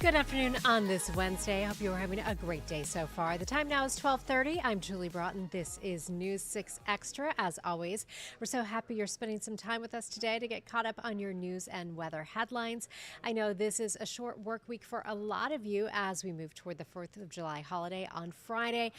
Good afternoon on this Wednesday. I hope you're having a great day so far. The time now is 12:30. I'm Julie Broughton. This is News 6 Extra. As always, we're so happy you're spending some time with us today to get caught up on your news and weather headlines. I know this is a short work week for a lot of you as we move toward the 4th of July holiday on Friday.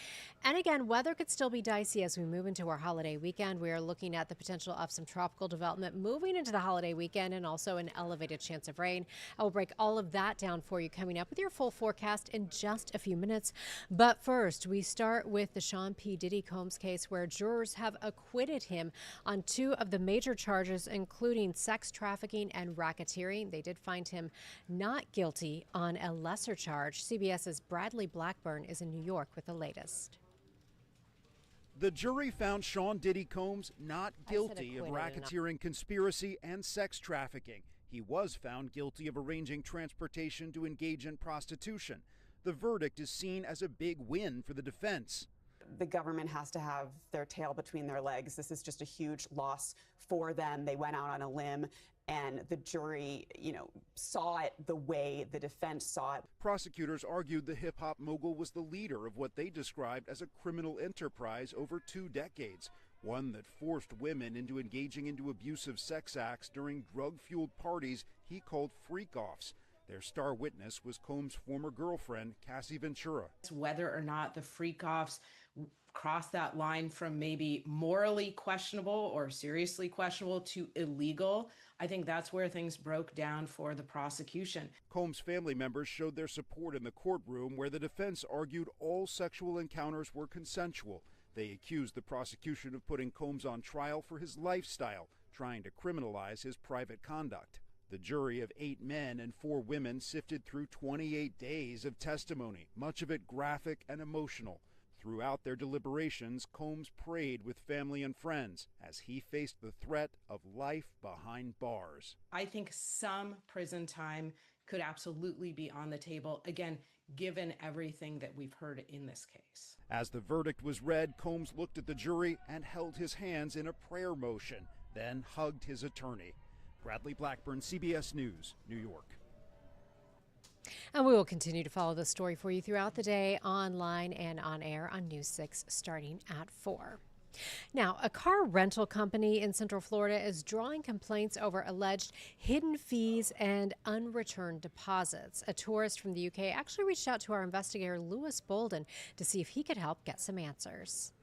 And again, weather could still be dicey as we move into our holiday weekend. We are looking at the potential of some tropical development moving into the holiday weekend and also an elevated chance of rain. I will break all of that down for you coming up with your full forecast in just a few minutes. But first, we start with the Sean P. Diddy Combs case, where jurors have acquitted him on two of the major charges, including sex trafficking and racketeering. They did find him not guilty on a lesser charge. CBS's Bradley Blackburn is in New York with the latest. The jury found Sean Diddy Combs not guilty of racketeering, conspiracy, and sex trafficking. He was found guilty of arranging transportation to engage in prostitution. The verdict is seen as a big win for the defense. The government has to have their tail between their legs. This is just a huge loss for them. They went out on a limb, and the jury, saw it the way the defense saw it. Prosecutors argued the hip-hop mogul was the leader of what they described as a criminal enterprise over 2 decades. One that forced women into engaging into abusive sex acts during drug-fueled parties he called freak-offs. Their star witness was Combs' former girlfriend, Cassie Ventura. Whether or not the freak-offs cross that line from maybe morally questionable or seriously questionable to illegal, I think that's where things broke down for the prosecution. Combs' family members showed their support in the courtroom, where the defense argued all sexual encounters were consensual. They accused the prosecution of putting Combs on trial for his lifestyle, trying to criminalize his private conduct. The jury of 8 men and 4 women sifted through 28 days of testimony, much of it graphic and emotional. Throughout their deliberations, Combs prayed with family and friends as he faced the threat of life behind bars. I think some prison time could absolutely be on the table, again, given everything that we've heard in this case. As the verdict was read, Combs looked at the jury and held his hands in a prayer motion, then hugged his attorney. Bradley Blackburn, CBS News, New York. And we will continue to follow this story for you throughout the day, online and on air on News 6 starting at 4. Now, a car rental company in Central Florida is drawing complaints over alleged hidden fees and unreturned deposits. A tourist from the UK actually reached out to our investigator, Lewis Bolden, to see if he could help get some answers.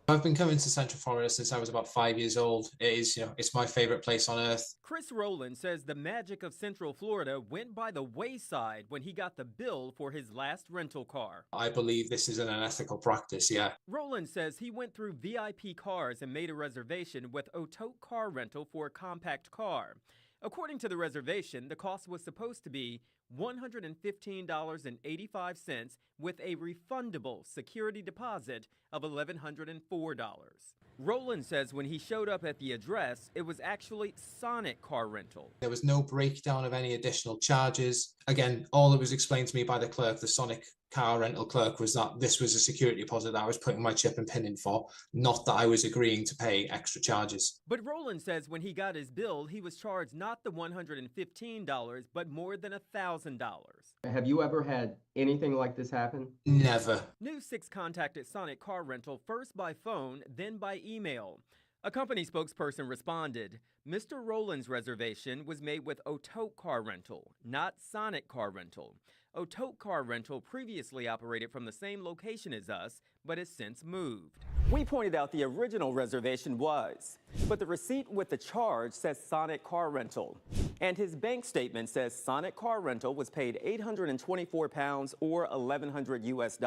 I've been coming to Central Florida since I was about 5 years old. It is, it's my favorite place on earth. Chris Rowland says the magic of Central Florida went by the wayside when he got the bill for his last rental car. I believe this is an unethical practice, yeah. Rowland says he went through VIP Cars and made a reservation with Otoke Car Rental for a compact car. According to the reservation, the cost was supposed to be $115.85 with a refundable security deposit of $1,104. Rowland says when he showed up at the address, it was actually Sonic Car Rental. There was no breakdown of any additional charges. Again, all that was explained to me by the clerk, the Sonic car rental clerk, was that this was a security deposit that I was putting my chip and pin in for, not that I was agreeing to pay extra charges. But Rowland says when he got his bill, he was charged not the $115, but more than $1,000. Have you ever had anything like this happen? Never. News 6 contacted Sonic Car Rental first by phone, then by email. A company spokesperson responded, Mr. Rowland's reservation was made with Otoke Car Rental, not Sonic Car Rental. Otoke Car Rental previously operated from the same location as us, but has since moved. We pointed out the original reservation was, but the receipt with the charge says Sonic Car Rental. And his bank statement says Sonic Car Rental was paid £824 or $1,100 US.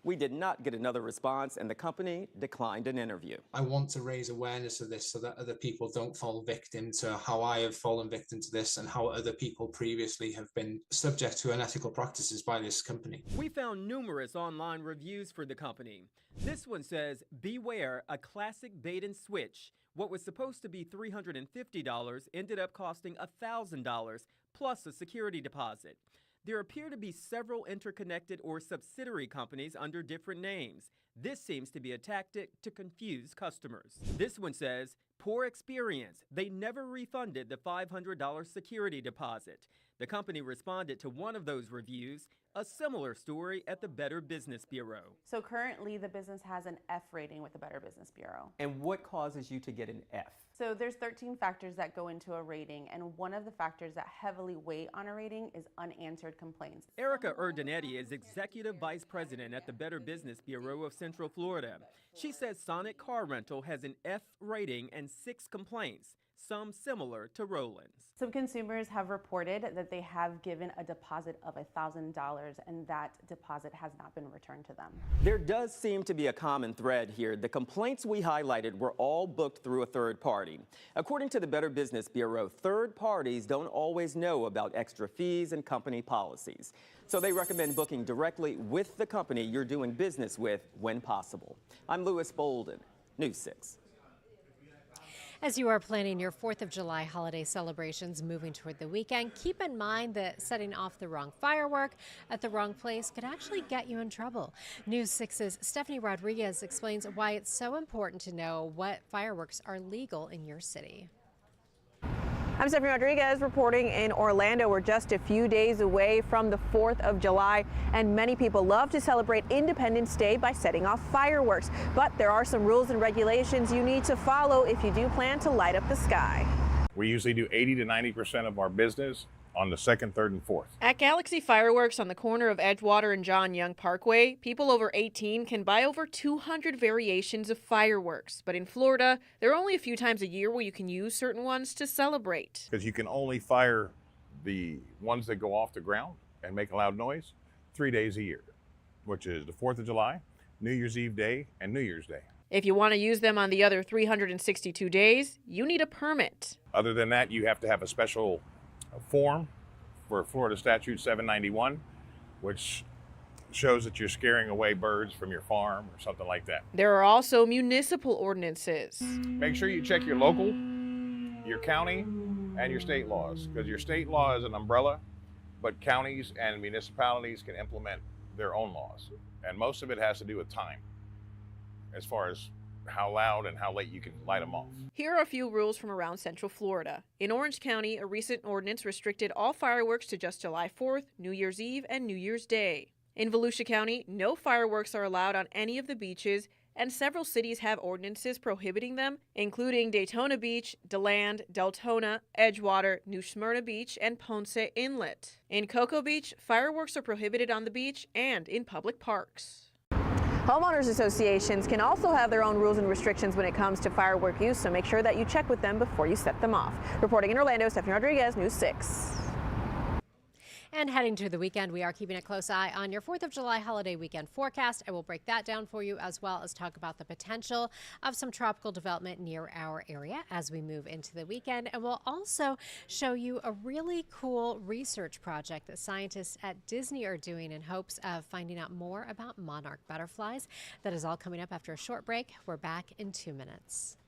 We did not get another response, and the company declined an interview. I want to raise awareness of this so that other people don't fall victim to how I have fallen victim to this and how other people previously have been subject to unethical practices by this company. We found numerous online reviews for the company. This one says, beware, a classic bait and switch. What was supposed to be $350 ended up costing $1,000 plus a security deposit. There appear to be several interconnected or subsidiary companies under different names. This seems to be a tactic to confuse customers. This one says, poor experience. They never refunded the $500 security deposit. The company responded to one of those reviews, a similar story at the Better Business Bureau. So currently the business has an F rating with the Better Business Bureau. And what causes you to get an F? So there's 13 factors that go into a rating, and one of the factors that heavily weigh on a rating is unanswered complaints. Erica Urdanetti is Executive Vice President at the Better Business Bureau of Central Florida. She says Sonic Car Rental has an F rating and 6 complaints, some similar to Roland's. Some consumers have reported that they have given a deposit of $1,000 and that deposit has not been returned to them. There does seem to be a common thread here. The complaints we highlighted were all booked through a third party. According to the Better Business Bureau, third parties don't always know about extra fees and company policies. So they recommend booking directly with the company you're doing business with when possible. I'm Louis Bolden, News 6. As you are planning your 4th of July holiday celebrations moving toward the weekend, keep in mind that setting off the wrong firework at the wrong place could actually get you in trouble. News 6's Stephanie Rodriguez explains why it's so important to know what fireworks are legal in your city. I'm Stephanie Rodriguez reporting in Orlando. We're just a few days away from the 4th of July, and many people love to celebrate Independence Day by setting off fireworks. But there are some rules and regulations you need to follow if you do plan to light up the sky. We usually do 80 to 90% of our business on the 2nd, 3rd, and 4th. At Galaxy Fireworks on the corner of Edgewater and John Young Parkway, people over 18 can buy over 200 variations of fireworks. But in Florida, there are only a few times a year where you can use certain ones to celebrate. Because you can only fire the ones that go off the ground and make a loud noise 3 days a year, which is the 4th of July, New Year's Eve Day, and New Year's Day. If you want to use them on the other 362 days, you need a permit. Other than that, you have to have a special form for Florida Statute 791, which shows that you're scaring away birds from your farm or something like that. There are also municipal ordinances. Make sure you check your local, your county, and your state laws, because your state law is an umbrella, but counties and municipalities can implement their own laws. And most of it has to do with time, as far as how loud and how late you can light them off. Here are a few rules from around Central Florida. In Orange County, a recent ordinance restricted all fireworks to just July 4th, New Year's Eve, and New Year's Day. In Volusia County, no fireworks are allowed on any of the beaches, and several cities have ordinances prohibiting them, including Daytona Beach, DeLand, Deltona, Edgewater, New Smyrna Beach, and Ponce Inlet. In Cocoa Beach, fireworks are prohibited on the beach and in public parks. Homeowners associations can also have their own rules and restrictions when it comes to firework use, so make sure that you check with them before you set them off. Reporting in Orlando, Stephanie Rodriguez, News 6. And heading to the weekend, we are keeping a close eye on your 4th of July holiday weekend forecast. I will break that down for you, as well as talk about the potential of some tropical development near our area as we move into the weekend. And we'll also show you a really cool research project that scientists at Disney are doing in hopes of finding out more about monarch butterflies. That is all coming up after a short break. We're back in 2 minutes.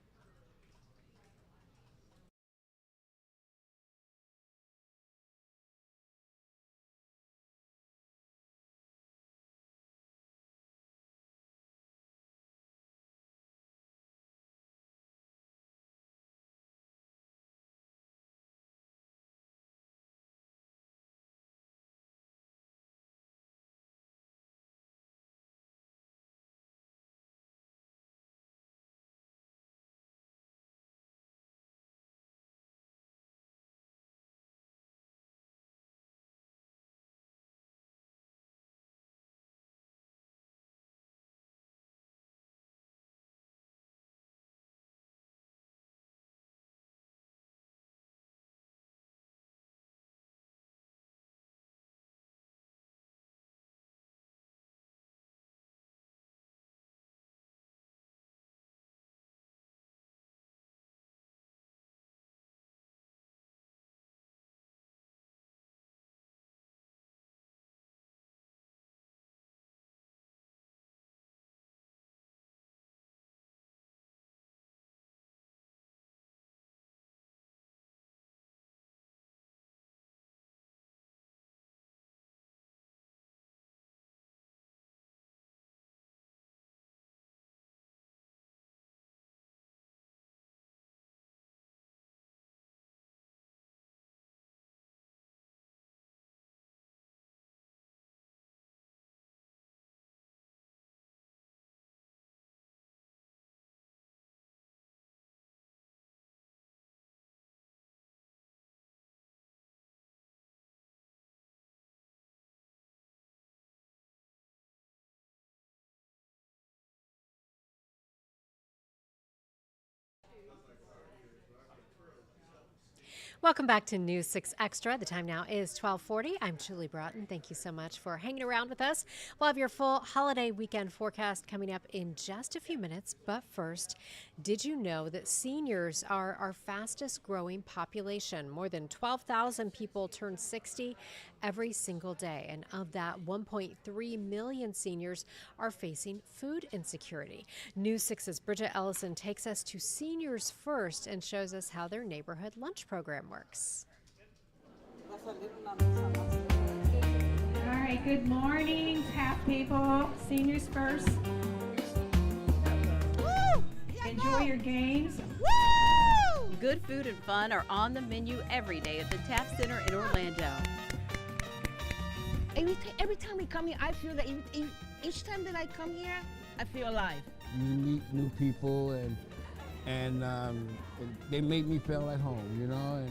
Welcome back to News 6 Extra. The time now is 12:40. I'm Julie Broughton. Thank you so much for hanging around with us. We'll have your full holiday weekend forecast coming up in just a few minutes. But first, did you know that seniors are our fastest growing population? More than 12,000 people turn 60 every single day. And of that, 1.3 million seniors are facing food insecurity. News 6's Bridget Ellison takes us to Seniors First and shows us how their neighborhood lunch program works. All right, good morning, TAP people. Seniors First. Woo! Enjoy your games. Woo! Good food and fun are on the menu every day at the TAP Center in Orlando. Every time we come here, I feel that each time that I come here, I feel alive. You meet new people and they make me feel at home, you know.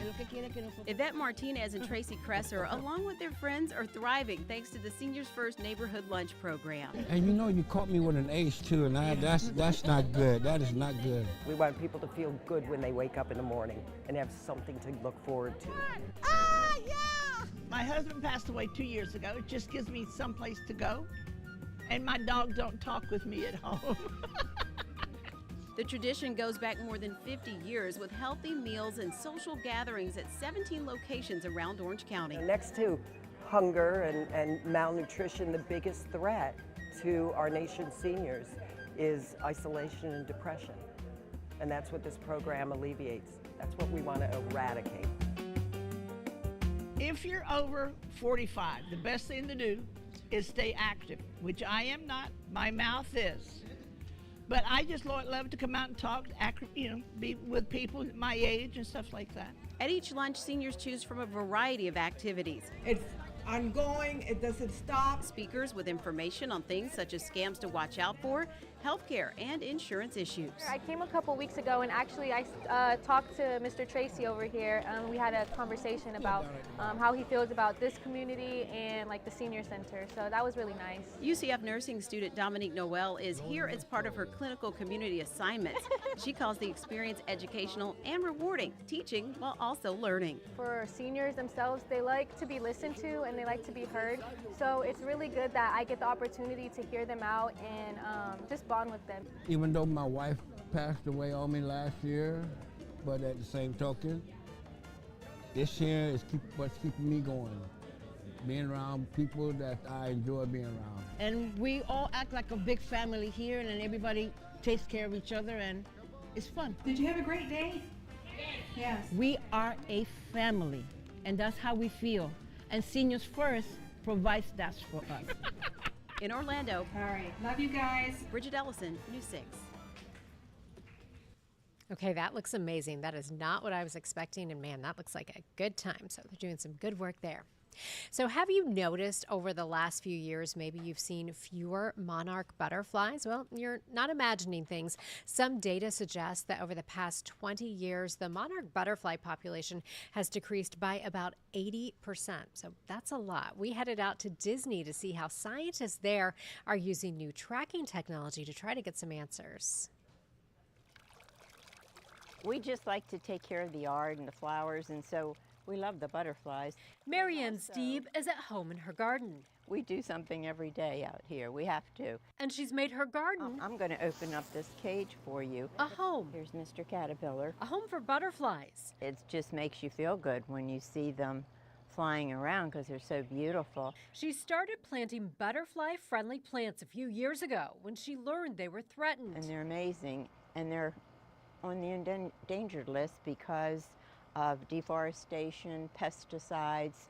Yvette Martinez and Tracy Kresser, along with their friends, are thriving thanks to the Seniors First Neighborhood Lunch Program. And you know, you caught me with an ace too, and that's not good. That is not good. We want people to feel good when they wake up in the morning and have something to look forward to. My husband passed away 2 years ago. It just gives me someplace to go. And my dog don't talk with me at home. The tradition goes back more than 50 years with healthy meals and social gatherings at 17 locations around Orange County. Next to hunger and malnutrition, the biggest threat to our nation's seniors is isolation and depression. And that's what this program alleviates. That's what we want to eradicate. If you're over 45, the best thing to do is stay active, which I am not. My mouth is. But I just love to come out and talk, be with people my age and stuff like that. At each lunch, seniors choose from a variety of activities. It's ongoing, it doesn't stop. Speakers with information on things such as scams to watch out for, healthcare, and insurance issues. I came a couple weeks ago and actually I talked to Mr. Tracy over here. We had a conversation about how he feels about this community and like the senior center. So that was really nice. UCF nursing student Dominique Noel is here as part of her clinical community assignments. She calls the experience educational and rewarding, teaching while also learning. For seniors themselves, they like to be listened to and they like to be heard. So it's really good that I get the opportunity to hear them out and just bond with them. Even though my wife passed away on me last year, but at the same token, this year is what's keeping me going. Being around people that I enjoy being around. And we all act like a big family here, and then everybody takes care of each other, and it's fun. Did you have a great day? Yes. We are a family, and that's how we feel. And Seniors First provides that for us. In Orlando. All right, love you guys. Bridget Ellison, News 6. Okay, that looks amazing. That is not what I was expecting, and man, that looks like a good time. So they're doing some good work there. So have you noticed over the last few years, maybe you've seen fewer monarch butterflies? Well, you're not imagining things. Some data suggests that over the past 20 years, the monarch butterfly population has decreased by about 80%. So that's a lot. We headed out to Disney to see how scientists there are using new tracking technology to try to get some answers. We just like to take care of the yard and the flowers, and so we love the butterflies. Marianne Steeb is at home in her garden. We do something every day out here. We have to. And she's made her garden. I'm going to open up this cage for you. A home. Here's Mr. Caterpillar. A home for butterflies. It just makes you feel good when you see them flying around because they're so beautiful. She started planting butterfly-friendly plants a few years ago when she learned they were threatened. And they're amazing. And they're on the endangered list because of deforestation, pesticides,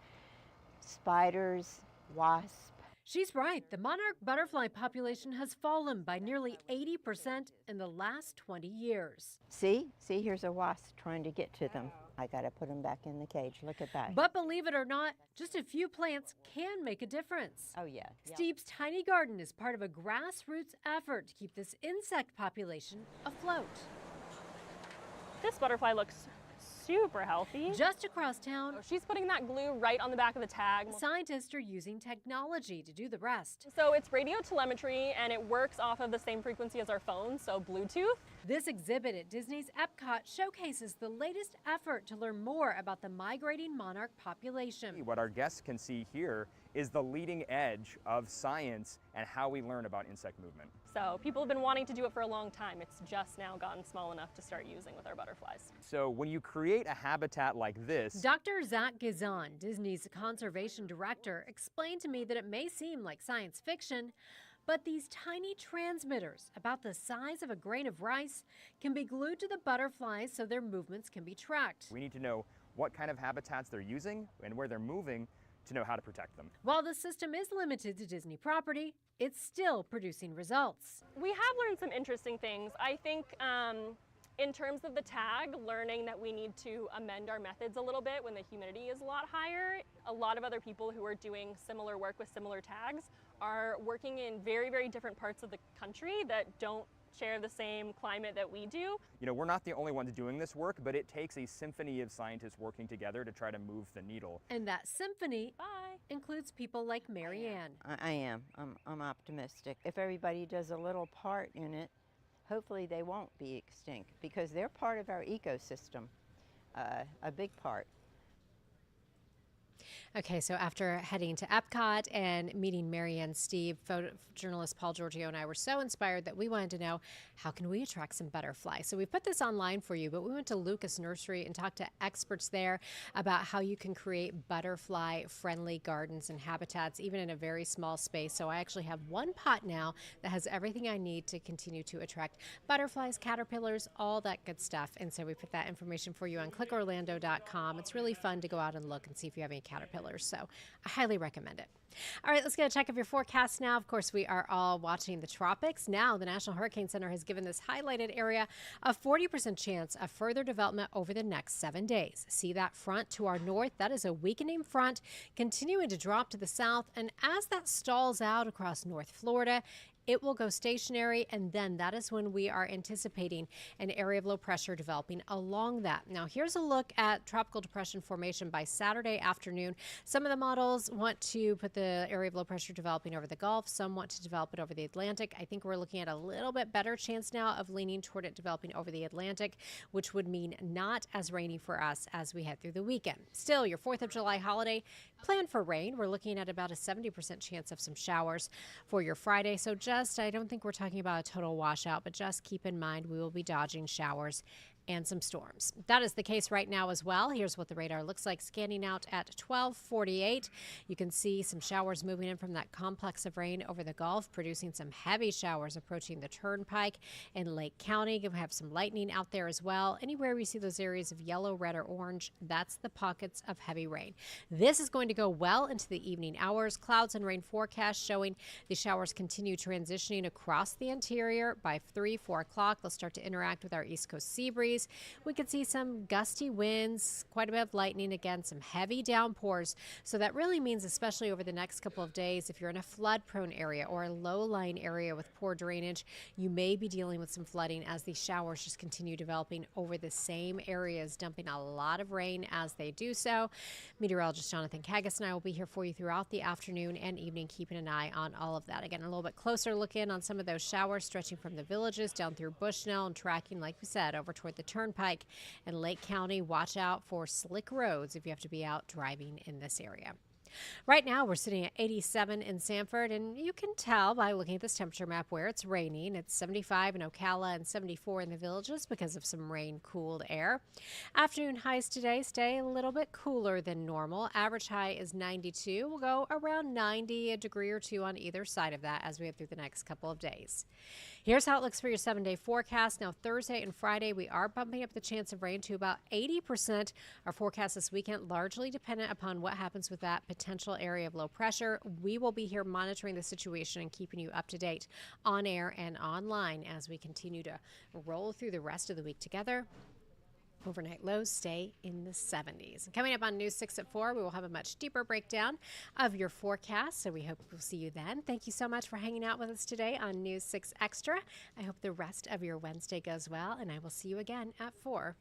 spiders, wasps. She's right. The monarch butterfly population has fallen by nearly 80% in the last 20 years. See, here's a wasp trying to get to them. I got to put them back in the cage. Look at that. But believe it or not, just a few plants can make a difference. Oh, yeah. Steve's tiny garden is part of a grassroots effort to keep this insect population afloat. This butterfly looks super healthy. Just across town, she's putting that glue right on the back of the tag. Scientists are using technology to do the rest. So it's radio telemetry and it works off of the same frequency as our phones, so Bluetooth. This exhibit at Disney's Epcot showcases the latest effort to learn more about the migrating monarch population. What our guests can see here is the leading edge of science and how we learn about insect movement. So people have been wanting to do it for a long time. It's just now gotten small enough to start using with our butterflies. So when you create a habitat like this, Dr. Zach Gizon, Disney's conservation director, explained to me that it may seem like science fiction, but these tiny transmitters, about the size of a grain of rice, can be glued to the butterflies so their movements can be tracked. we need to know what kind of habitats they're using and where they're moving to know how to protect them. While the system is limited to Disney property, it's still producing results. We have learned some interesting things. I think in terms of the tag, learning that we need to amend our methods a little bit when the humidity is a lot higher. A lot of other people who are doing similar work with similar tags are working in very, very different parts of the country that don't share the same climate that we do. You know, we're not the only ones doing this work, but it takes a symphony of scientists working together to try to move the needle. And that symphony includes people like Mary Ann. I am. I'm optimistic. If everybody does a little part in it, hopefully they won't be extinct because they're part of our ecosystem, a big part. Okay, so after heading to Epcot and meeting Mary Ann Steve, photojournalist Paul Giorgio and I were so inspired that we wanted to know, how can we attract some butterflies? So we put this online for you, but we went to Lucas Nursery and talked to experts there about how you can create butterfly-friendly gardens and habitats, even in a very small space. So I actually have one pot now that has everything I need to continue to attract butterflies, caterpillars, all that good stuff. And so we put that information for you on clickorlando.com. It's really fun to go out and look and see if you have any caterpillars. So I highly recommend it. All right, let's get a check of your forecast now. Of course, we are all watching the tropics. Now, the National Hurricane Center has given this highlighted area a 40% chance of further development over the next 7 days. See that front to our north? That is a weakening front continuing to drop to the south. And as that stalls out across North Florida, it will go stationary, and then that is when we are anticipating an area of low pressure developing along that. Now, here's a look at tropical depression formation by Saturday afternoon. Some of the models want to put the area of low pressure developing over the Gulf. Some want to develop it over the Atlantic. I think we're looking at a little bit better chance now of leaning toward it developing over the Atlantic, which would mean not as rainy for us as we head through the weekend. Still, your 4th of July holiday, plan for rain. We're looking at about a 70% chance of some showers for your Friday. So I don't think we're talking about a total washout, but just keep in mind we will be dodging showers and some storms. That is the case right now as well. Here's what the radar looks like scanning out at 12:48. You can see some showers moving in from that complex of rain over the Gulf, producing some heavy showers approaching the Turnpike in Lake County. We have some lightning out there as well. Anywhere we see those areas of yellow, red, or orange, that's the pockets of heavy rain. This is going to go well into the evening hours. Clouds and rain forecast showing the showers continue transitioning across the interior. By 3, 4 o'clock, they'll start to interact with our east coast sea breeze. We could see some gusty winds, quite a bit of lightning, again, some heavy downpours. So that really means, especially over the next couple of days, if you're in a flood-prone area or a low-lying area with poor drainage, you may be dealing with some flooding as these showers just continue developing over the same areas, dumping a lot of rain as they do so. Meteorologist Jonathan Kagas and I will be here for you throughout the afternoon and evening, keeping an eye on all of that. Again, a little bit closer look in on some of those showers stretching from the Villages down through Bushnell and tracking, like we said, over toward the Turnpike and Lake County. Watch out for slick roads if you have to be out driving in this area. Right now, we're sitting at 87 in Sanford, and you can tell by looking at this temperature map where it's raining. It's 75 in Ocala and 74 in the Villages because of some rain-cooled air. Afternoon highs today stay a little bit cooler than normal. Average high is 92. We'll go around 90, a degree or two on either side of that as we head through the next couple of days. Here's how it looks for your 7-day forecast. Now, Thursday and Friday, we are bumping up the chance of rain to about 80%. Our forecast this weekend largely dependent upon what happens with that potential area of low pressure. We will be here monitoring the situation and keeping you up to date on air and online as we continue to roll through the rest of the week together. Overnight lows stay in the 70s. Coming up on News 6 at 4, we will have a much deeper breakdown of your forecast, so we hope we'll see you then. Thank you so much for hanging out with us today on News 6 Extra. I hope the rest of your Wednesday goes well, and I will see you again at 4.